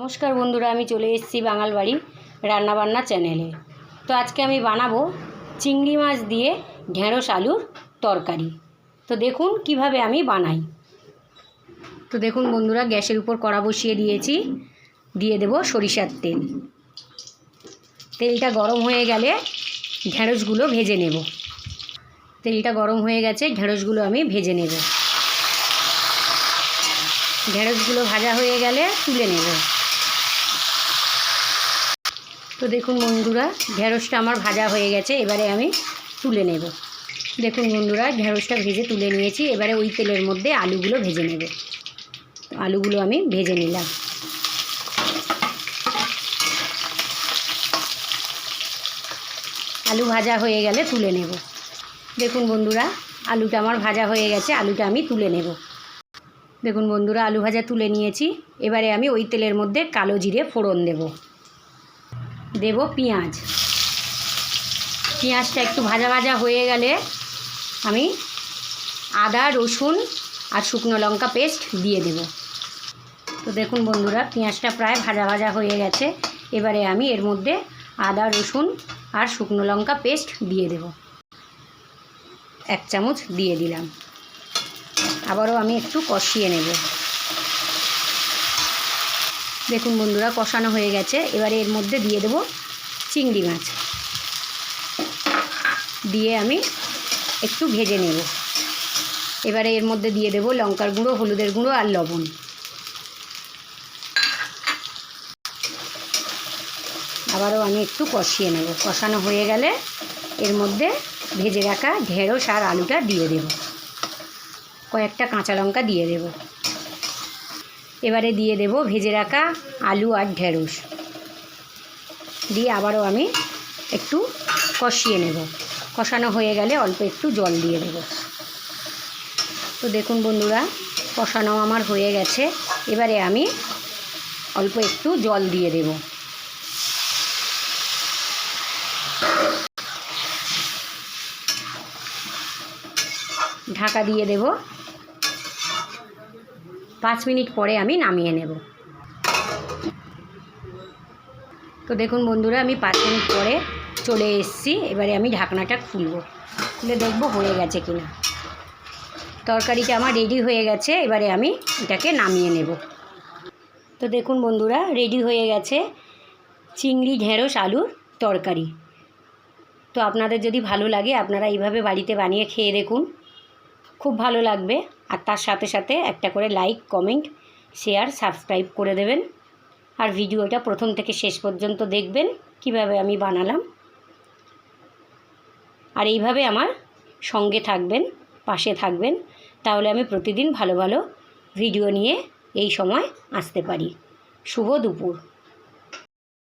নমস্কার বন্ধুরা, আমি চলে এসেছি বাঙাল বাড়ি রান্নাবান্না চ্যানেলে। তো আজকে আমি বানাবো চিংড়ি মাছ দিয়ে ঢেঁড়স আলুর তরকারি। তো দেখুন কিভাবে আমি বানাই। তো দেখুন বন্ধুরা, গ্যাসের উপর কড়া বসিয়ে দিয়েছি, দিয়ে দেব সরিষার তেল। তেলটা গরম হয়ে গেলে ঢেঁড়সগুলো ভেজে নেব। তেলটা গরম হয়ে গেছে, ঢেঁড়সগুলো আমি ভেজে নেব। ঢেঁড়সগুলো ভাজা হয়ে গেলে তুলে নেব। তো দেখুন বন্ধুরা, ঢেঁড়সটা আমার ভাজা হয়ে গেছে, এবারে আমি তুলে নেব। দেখুন বন্ধুরা, ঢেঁড়সটা ভেজে তুলে নিয়েছি। এবারে ওই তেলের মধ্যে আলুগুলো ভেজে নেব। তো আলুগুলো আমি ভেজে নিলাম। আলু ভাজা হয়ে গেলে তুলে নেব। দেখুন বন্ধুরা, আলুটা আমার ভাজা হয়ে গেছে, আলুটা আমি তুলে নেব। দেখুন বন্ধুরা, আলু ভাজা তুলে নিয়েছি। এবারে আমি ওই তেলের মধ্যে কালো জিরে ফোড়ন দেব। দেব পেঁয়াজ। পেঁয়াজটা একটু ভাজা ভাজা হয়ে গেলে আমি আদা, রসুন আর শুকনো লঙ্কা পেস্ট দিয়ে দেব। তো দেখুন বন্ধুরা, পেঁয়াজটা প্রায় ভাজা ভাজা হয়ে গেছে। এবারে আমি এর মধ্যে আদা, রসুন আর শুকনো লঙ্কা পেস্ট দিয়ে দেব। 1 চামচ দিয়ে দিলাম। আবারও আমি একটু কষিয়ে নেব। দেখুন বন্ধুরা, কষানো হয়ে গেছে। এবারে এর মধ্যে দিয়ে দেব চিংড়ি মাছ, দিয়ে আমি একটু ভেজে নেব। এবারে এর মধ্যে দিয়ে দেব লঙ্কার গুঁড়ো, হলুদের গুঁড়ো আর লবণ। আবারও আমি একটু কষিয়ে নেব। কষানো হয়ে গেলে এর মধ্যে ভেজে রাখা ঢেঁড়স আর আলুটা দিয়ে দেব। কয়েকটা কাঁচা লঙ্কা দিয়ে দেব। এবারে দিয়ে দেব ভেজে রাখা আলু আর ঢেঁড়স, দিয়ে আবারও আমি একটু কষিয়ে নেব। কষানো হয়ে গেলে অল্প একটু জল দিয়ে দেব। তো দেখুন বন্ধুরা, কষানো আমার হয়ে গেছে। এবারে আমি অল্প একটু জল দিয়ে দেব। ঢাকা দিয়ে দেব। 5 মিনিট পরে আমি নামিয়ে নেব। তো দেখুন বন্ধুরা, আমি 5 মিনিট পরে চলে এসেছি। এবারে আমি ঢাকনাটা খুলে দেখব হয়ে গেছে কিনা। তরকারিটা আমার রেডি হয়ে গেছে। এবারে আমি এটাকে নামিয়ে নেব। তো দেখুন বন্ধুরা, রেডি হয়ে গেছে চিংড়ি ঢেঁড়স আলুর তরকারি। তো আপনাদের যদি ভালো লাগে আপনারা এইভাবে বাড়িতে বানিয়ে খেয়ে দেখুন, খুব ভালো লাগবে। আর তার সাথে সাথে একটা করে লাইক, কমেন্ট, শেয়ার, সাবস্ক্রাইব করে দেবেন। আর ভিডিওটা প্রথম থেকে শেষ পর্যন্ত দেখবেন কিভাবে আমি বানালাম। আর এইভাবে আমার সঙ্গে থাকবেন, পাশে থাকবেন, তাহলে আমি প্রতিদিন ভালো ভালো ভিডিও নিয়ে এই সময় আসতে পারি। শুভ দুপুর।